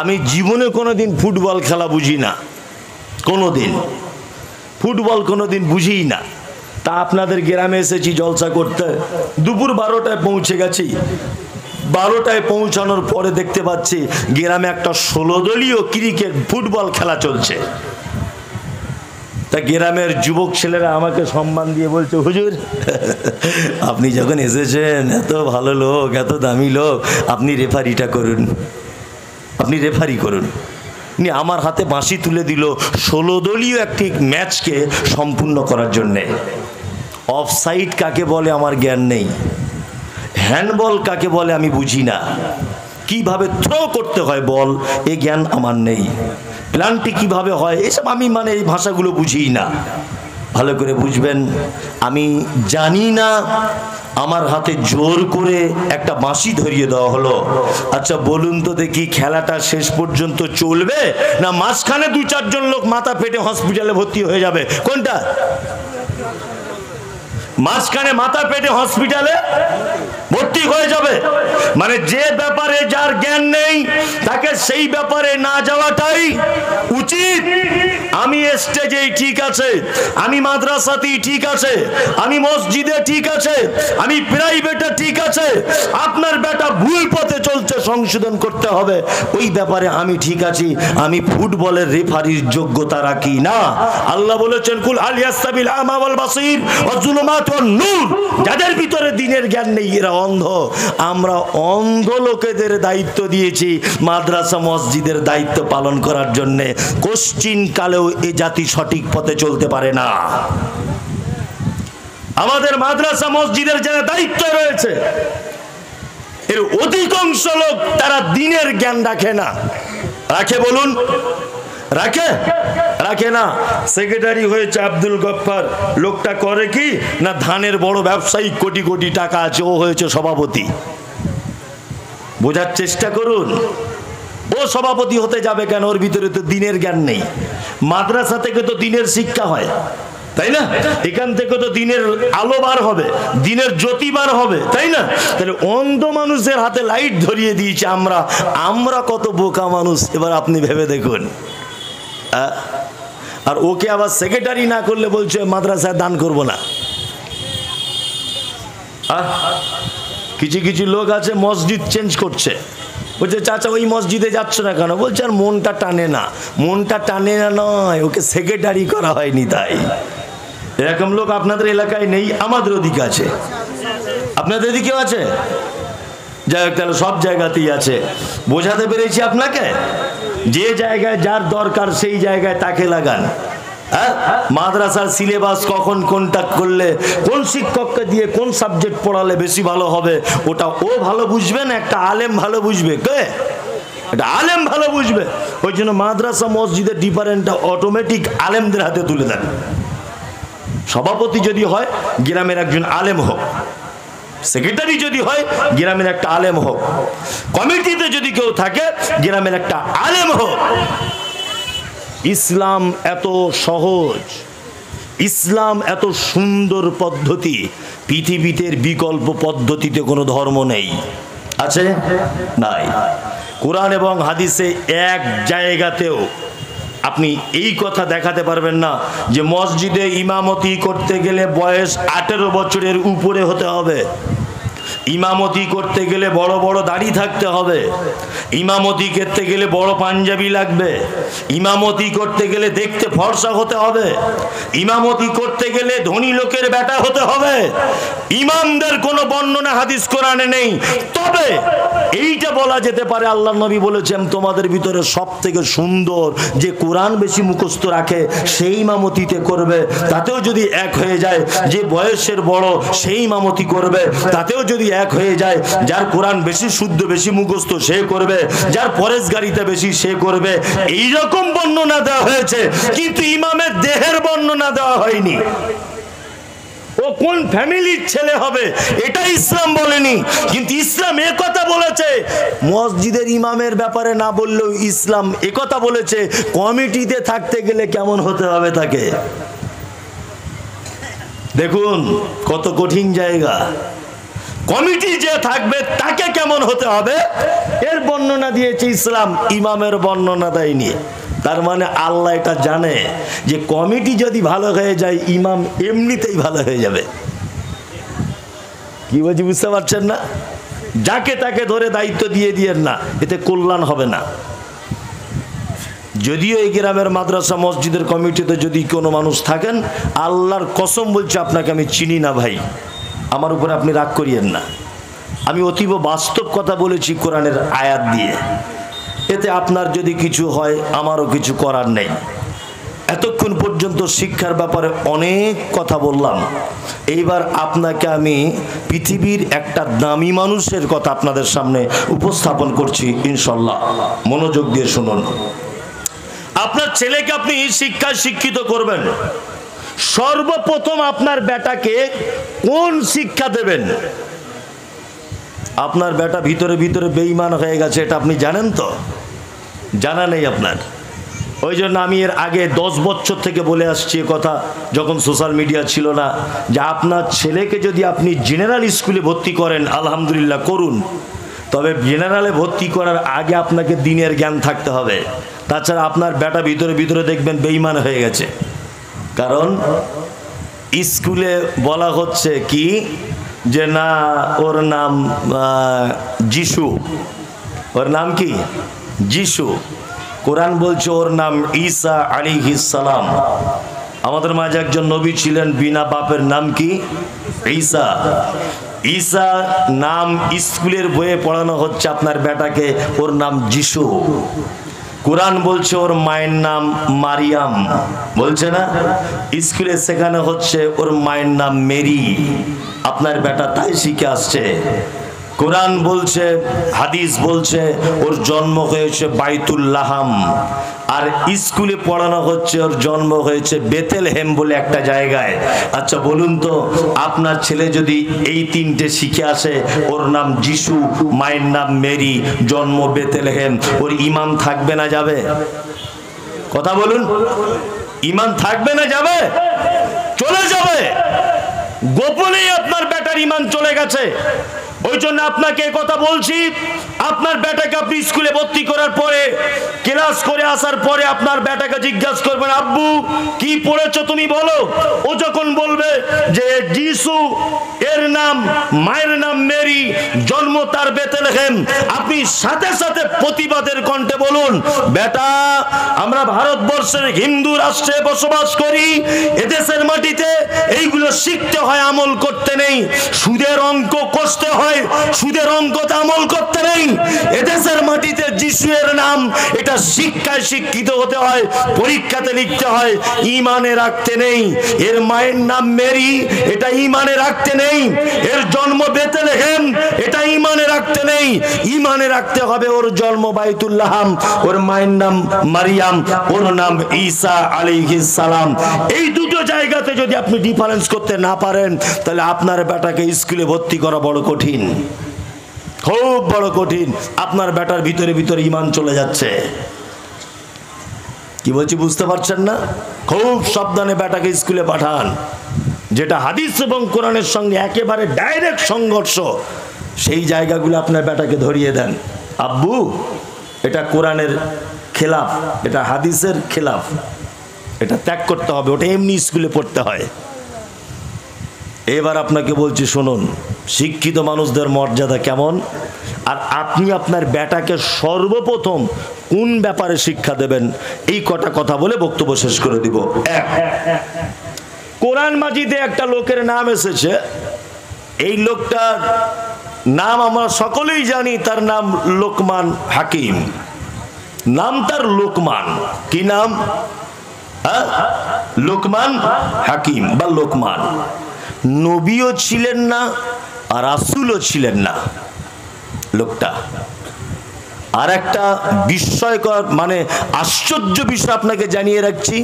আমি জীবনে কোনোদিন ফুটবল খেলা বুঝি না, কোনোদিন ফুটবল কোনোদিন বুঝিই না। তা আপনাদের গ্রামে এসেছি জলসা করতে, দুপুর 12টায় পৌঁছে গেছি। 12টায় পৌঁছানোর পরে দেখতে পাচ্ছি গ্রামে একটা 16 দলীয় ক্রিকেট ফুটবল খেলা চলছে। তা গ্রামের যুবক ছেলেরা আমাকে সম্মান দিয়ে বলছে, হুজুর আপনি যখন এসেছেন, এত ভালো লোক, এত দামি লোক, আপনি রেফারিটা করুন, আপনি রেফারি করুন। আমার হাতে বাঁশি তুলে দিল 16 দলীয় একটি ম্যাচকে সম্পূর্ণ করার জন্যে। অফসাইড কাকে বলে আমার জ্ঞান নেই, হ্যান্ডবল কাকে বলে আমি বুঝি না, কিভাবে থ্রো করতে হয় বল এ জ্ঞান আমার নেই, প্ল্যানটি কিভাবে হয় এসব আমি এই ভাষাগুলো বুঝি না। ভালো করে বুঝবেন, আমি জানি না। আমার হাতে জোর করে একটা বাঁশি ধরিয়ে দেওয়া হলো। আচ্ছা বলুন তো দেখি, খেলাটা শেষ পর্যন্ত চলবে না মাঝখানে 2-4 জন লোক মাথা ফেটে হসপিটালে ভর্তি হয়ে যাবে? কোনটা? মাঝখানে মাথা পেটে হসপিটালে ভর্তি হয়ে যাবে। যে ব্যাপারে যার জ্ঞান নেই তাকে সেই ব্যাপারে না যাওয়াটাই উচিত। আমি স্টেজেই ঠিক আছে, আমি মাদ্রাসাতেই ঠিক আছে, আমি মসজিদে ঠিক আছে, আমি প্রাইভেটে ঠিক আছে। আপনার বেটা ভুল পথে চলছে, সংশোধন করতে হবে, ওই ব্যাপারে আমি ঠিক আছি। আমি ফুটবলের রেফারির যোগ্যতা রাখি না। আল্লাহ বলেছেন, কুল হাল ইয়াস্তাবিল আমা ওয়াল বাসীর ওয়াজ যুলুমাত ওয়ান নূর। যাদের ভিতরে দ্বীনের জ্ঞান নেই এরা অন্ধ। আমরা অন্ধ লোকেদের দায়িত্ব দিয়েছি মাদ্রাসা মসজিদের দায়িত্ব পালন করার জন্য। কোশ্চিন কালেও এ জাতি সঠিক পথে চলতে পারে না। আমাদের মাদ্রাসা মসজিদের যারা দায়িত্ব রয়েছে এর অধিকাংশ লোক তারা দ্বীনের জ্ঞান রাখে না। রাখে বলুন? রাখে? রাখে না। সেক্রেটারি হয়েছে আব্দুল গফফার, লোকটা করে কি না, ধানের বড় ব্যবসায়ী, কোটি কোটি টাকা আছে, ও হয়েছে সভাপতি। বোঝার চেষ্টা করুন, ও সভাপতি হতে যাবে কেন? ওর ভিতরে তো দ্বীনের জ্ঞান নেই। মাদ্রাসা থেকে তো দ্বীনের শিক্ষা হয়, তাই না? এখান থেকে তো দ্বীনের আলো বার হবে, দ্বীনের জ্যোতি বার হবে, তাই না? তাহলে অন্ধ মানুষের হাতে লাইট ধরিয়ে দিয়েছে আমরা। আমরা কত বোকা মানুষ এবার আপনি ভেবে দেখুন। আর ওকে আবার সেক্রেটারি না করলে বলছে মাদ্রাসায় দান করব না। কিছু কিছু লোক আছে মসজিদ চেঞ্জ করছে, বলছে চাচা ওই মসজিদে যাচ্ছ না কেন? বলছে আর মনটা টানে না। মনটা টানে না নয়, ওকে সেক্রেটারি করা হয়নি তাই। এরকম লোক আপনাদের এলাকায় নেই, আমাদের ওদিকে আছে। আপনাদের দিকেও আছে? যাই হোক, তাহলে সব জায়গাতেই আছে। বোঝাতে পেরেছি আপনাকে? যে জায়গায় যার দরকার সেই জায়গায় তাকে লাগান। মাদ্রাসার সিলেবাস কখন কোনটা করলে, কোন শিক্ষককে দিয়ে কোন সাবজেক্ট পড়ালে বেশি ভালো হবে, ওটা ও ভালো বুঝবে না, একটা আলেম ভালো বুঝবে। কে? এটা আলেম ভালো বুঝবে। ওই জন্য মাদ্রাসা মসজিদের ডিফারেন্টটা অটোমেটিক আলেমদের হাতে তুলে দেন। সভাপতি যদি হয় গ্রামের একজন আলেম হোক, সেক্রেটারি যদি হয় গ্রামের একটা আলেম হোক, কমিটিতে যদি কেউ থাকে গ্রামের একটা আলেম হোক। ইসলাম এত সহজ, ইসলাম এত সুন্দর পদ্ধতি, পৃথিবীতে বিকল্প পদ্ধতিতে কোনো ধর্ম নেই। আছে? নাই। কোরআন এবং হাদিসে এক জায়গাতেও আপনি এই কথা দেখাতে পারবেন না যে মসজিদে ইমামতি করতে গেলে বয়স 18 বছরের উপরে হতে হবে, ইমামতি করতে গেলে বড় বড় দাড়ি থাকতে হবে, ইমামতি করতে গেলে বড় পাঞ্জাবি লাগবে, ইমামতি করতে গেলে দেখতে ফর্সা হতে হবে, ইমামতি করতে গেলে ধনী লোকের বেটা হতে হবে। ইমামদের কোনো বর্ণনা হাদিস কোরআনে নেই। তবে এইটা বলা যেতে পারে, আল্লাহ নবী বলেছেন তোমাদের ভিতরে সব থেকে সুন্দর যে কোরআন বেশি মুখস্থ রাখে সেই ইমামতিতে করবে। তাতেও যদি এক হয়ে যায়, যে বয়সের বড় সেই ইমামতি করবে। তাতেও যদি এক হয়ে যায়, যার কোরআন বেশি শুদ্ধ বেশি মুখস্থ সে করবে, যার পরেশগারিতা বেশি সে করবে। এইরকম বর্ণনা দেওয়া হয়েছে, কিন্তু ইমামের দেহের বর্ণনা দেওয়া হয়নি। ও কোন ফ্যামিলির ছেলে হবে এটা ইসলাম বলেনি, কিন্তু ইসলাম এ কথা বলেছে। মসজিদের ইমামের ব্যাপারে না বললেও ইসলাম এ কথা বলেছে কমিটিতে থাকতে গেলে কেমন হতে হবে তাকে। দেখুন কত কঠিন জায়গা। কমিটি যে থাকবে তাকে কেমন হতে হবে এর বর্ণনা দিয়েছে ইসলাম, ইমামের বর্ণনা দেয়নি। তার মানে আল্লাহ এটা জানে যে কমিটি যদি ভালো হয়ে যায় ইমাম এমনিতেই ভালো হয়ে যাবে। কি বলছি বুঝতে পারছেন না? যাকে তাকে ধরে দায়িত্ব দিয়ে দিয়েন না, এতে কল্যাণ হবে না। যদিও এই গ্রামের মাদ্রাসা মসজিদের কমিটিতে যদি কোনো মানুষ থাকেন, আল্লাহর কসম বলছে আপনাকে আমি চিনি না ভাই, আমার উপরে আপনি রাগ করিয়েন না। আমি অতীব বাস্তব কথা বলেছি কোরআনের আয়াত দিয়ে। এতে আপনার যদি কিছু হয় আমারও কিছু করার নেই। এতক্ষণ পর্যন্ত শিক্ষার ব্যাপারে অনেক কথা বললাম। এইবার আপনাকে আমি পৃথিবীর একটা দামি মানুষের কথা আপনাদের সামনে উপস্থাপন করছি ইনশাল্লাহ। মনোযোগ দিয়ে শুনুন। আপনার ছেলেকে আপনি শিক্ষায় শিক্ষিত করবেন, সর্বপ্রথম আপনার বেটাকে কোন শিক্ষা দেবেন? আপনার বেটা ভিতরে ভিতরে বেঈমান হয়ে গেছে, এটা আপনি জানেন তো? জানা নেই আপনার। ওই জন্য আমি এর আগে 10 বছর থেকে বলে আসছি কথা, যখন সোশ্যাল মিডিয়া ছিল না, যে আপনার ছেলেকে যদি আপনি জেনারেল স্কুলে ভর্তি করেন আলহামদুলিল্লাহ করুন, তবে জেনারেলে ভর্তি করার আগে আপনাকে দ্বীনের জ্ঞান থাকতে হবে। তাছাড়া আপনার বেটা ভিতরে ভিতরে দেখবেন বেঈমান হয়ে গেছে। কারণ স্কুলে বলা হচ্ছে কি যে না ওর নাম যিশু, ওর নাম কি যিশু। কোরআন বলছে ওর নাম ঈসা আলাইহিস সালাম। আমাদের মাঝে একজন নবী ছিলেন বিনা বাপের, নাম কি? ঈসা। ঈসা নাম স্কুলের বইয়ে পড়ানো হচ্ছে আপনার বেটাকে, ওর নাম যিশু। কোরআন বলছে ওর মায়ের নাম মারিয়াম, বলছে না? স্কুলে শেখানো হচ্ছে ওর মায়ের নাম মেরি। আপনার বেটা তাই শিখে আসছে। কোরআন বলছে, হাদিস বলছে ওর জন্ম হয়েছে বাইতুল্লাহাম, আর স্কুলে পড়ানো হচ্ছে ওর জন্ম হয়েছে বেতেলহেম বলে একটা জায়গায়। আচ্ছা বলুন তো, আপনার ছেলে যদি এই তিনটে শিখে আসে, ওর নাম যিশু, মায়ের নাম মেরি, জন্ম বেতেলহেম, ওর ঈমান থাকবে না যাবে? কথা বলুন, ঈমান থাকবে না যাবে? চলে যাবে। গোপনেই আপনার বেটার ঈমান চলে গেছে। ওই জন্য আপনাকে কথা বলছি, আপনার বেটাকে আপনি স্কুলে ভর্তি করার পরে, ক্লাস করে আসার পরে আপনার বেটাকে জিজ্ঞাসা করবেন, আব্বু কি পড়েছো তুমি বলো। ও যখন বলবে যে যিশু, এর নাম, মায়ের নাম মেরি, জন্ম তার বেতেলহেম, আপনি সাথে সাথে প্রতিবাদের কণ্ঠে বলুন, বেটা আমরা ভারতবর্ষের হিন্দু রাষ্ট্রে বসবাস করি, এদেশের মাটিতে এইগুলো শিখতে হয়, আমল করতে নেই। সুদের অঙ্ক কষতে হয়, সুদের অঙ্কতে আমল করতে নেই। এদেশের মাটিতে যিশু এর নাম, এটা শিক্ষায় শিক্ষিত হতে হয়, পরীক্ষাতে লিখতে হয়, ঈমানে রাখতে নেই। এর মায়ের নাম মেরি, এটা ঈমানে রাখতে নেই। এর জন্ম বেতেলহেম, এটা ঈমানে রাখতে নেই। ঈমানে রাখতে হবে ওর জন্ম বাইতুল্লাহাম, ওর মায়ের নাম মারিয়াম, ওর নাম ঈসা আলাইহিস সালাম। এই দুটো জায়গাতে যদি আপনি ডিফারেন্স করতে না পারেন, তাহলে আপনার বেটাকে স্কুলে ভর্তি করা বড় কঠিন, খুব বড় কঠিন। আপনার বেটার ভিতরে ভিতরে ঈমান চলে যাচ্ছে। কি বলছি বুঝতে পারছেন না? খুব সাবধানে বেটাকে স্কুলে পাঠান। যেটা হাদিস এবং কোরআনের সঙ্গে একেবারে ডাইরেক্ট সংঘর্ষ, সেই জায়গাগুলো আপনার বেটাকে ধরিয়ে দেন। আব্বু এটা কোরআনের খেলাফ, এটা হাদিসের খেলাফ, এটা ত্যাগ করতে হবে, ওটা এমনি স্কুলে পড়তে হয়। এবার আপনাকে বলছি শুনুন, শিক্ষিত মানুষদের মর্যাদা কেমন, আর আপনি আপনার বেটাকে সর্বপ্রথম কোন ব্যাপারে শিক্ষা দেবেন, এই কটা কথা বলে বক্তব্য শেষ করে দিব। এক, কোরআন মাজিদে একটা লোকের নাম এসেছে, এই লোকটার নাম আমরা সকলেই জানি, তার নাম লোকমান হাকিম। নাম তার লোকমান। কি নাম? লোকমান হাকিম বা লোকমান। নবীও ছিলেন না আর রাসূলও ছিলেন না লোকটা। আর একটা বিস্ময়কর মানে আশ্চর্য বিষয় আপনাকে জানিয়ে রাখছি,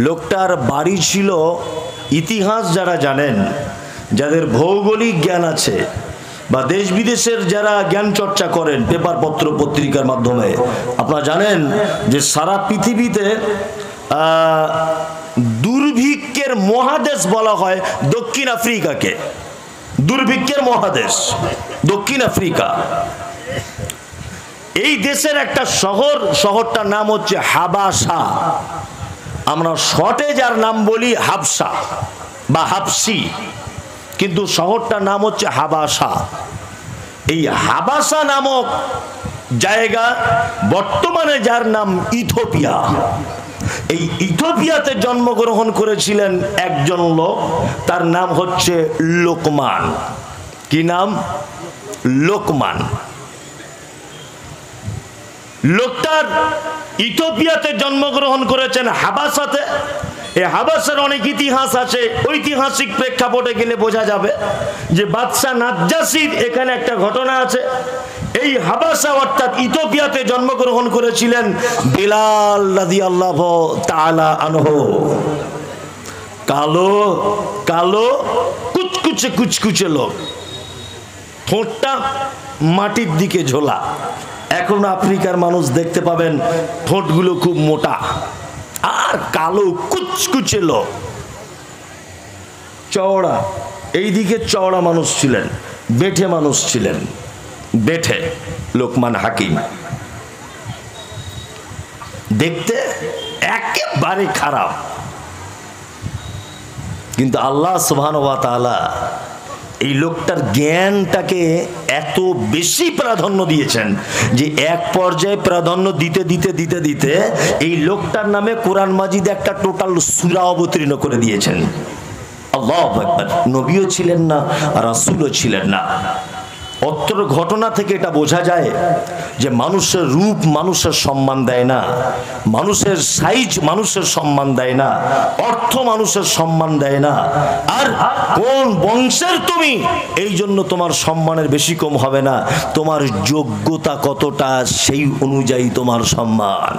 লোকটার বাড়ি ছিল, ইতিহাস যারা জানেন, যাদের ভৌগোলিক জ্ঞান আছে বা দেশ বিদেশের যারা জ্ঞান চর্চা করেন পেপার পত্র পত্রিকার মাধ্যমে, আপনারা জানেন যে সারা পৃথিবীতে দুর্ভিক্ষের মহাদেশ বলা হয় দক্ষিণ আফ্রিকাকে। দুর্ভিক্ষের মহাদেশ দক্ষিণ আফ্রিকা। এই দেশের একটা শহরটার নাম হচ্ছে হাবাসা। আমরা শর্টে যার নাম বলি হাবসা বা হাবসি, কিন্তু শহরটার নাম হচ্ছে হাবাসা। এই হাবাসা নামক জায়গা বর্তমানে যার নাম ইথিওপিয়া। এই ইথিওপিয়াতে জন্মগ্রহণ করেছিলেন একজন লোক, তার নাম হচ্ছে লোকমান। কি নাম? লোকমান। লোকটার ইথিওপিয়াতে জন্মগ্রহণ করেছেন, হাবাসাতে। এই হাবাসার অনেক ইতিহাস আছে, ঐতিহাসিক প্রেক্ষাপটে গেলে বোঝা যাবে যে বাদশাহ নাজ্জাসির এখানে একটা ঘটনা আছে। এই হাবাসা অর্থাৎ ইথিওপিয়াতে জন্মগ্রহণ করেছিলেন বিলাল রাদিয়াল্লাহু তাআলা আনহু। কালো কালো কুচকুচে কুচকুচে লোক, ঠোঁটটা মাটির দিকে ঝোলা। এখন আফ্রিকার মানুষ দেখতে পাবেন ঠোঁটগুলো খুব মোটা, আর কালো কুচকুচে লোক, চওড়া। এইদিকে চওড়া মানুষ ছিলেন, বেঠে মানুষ ছিলেন, বেঠে লোকমান হাকিম। দেখতে একেবারে খারাপ, কিন্তু আল্লাহ সুবহানাহু ওয়া তাআলা এই লোকটার জ্ঞানটাকে এত বেশি প্রাধান্য দিয়েছেন যে এক পর্যায়ে প্রাধান্য দিতে দিতে দিতে দিতে এই লোকটার নামে কোরআন মাজিদে একটা টোটাল সূরা অবতীর্ণ করে দিয়েছেন। আল্লাহু আকবার। নবীও ছিলেন না, রাসূলও ছিলেন না। অত্র ঘটনা থেকে এটা বোঝা যায় যে মানুষের রূপ মানুষের সম্মান দেয় না, মানুষের সাইজ মানুষের সম্মান দেয় না, অর্থ মানুষের সম্মান দেয় না, আর কোন বংশের তুমি এই জন্য তোমার সম্মানের বেশি কম হবে না। তোমার যোগ্যতা কতটা সেই অনুযায়ী তোমার সম্মান।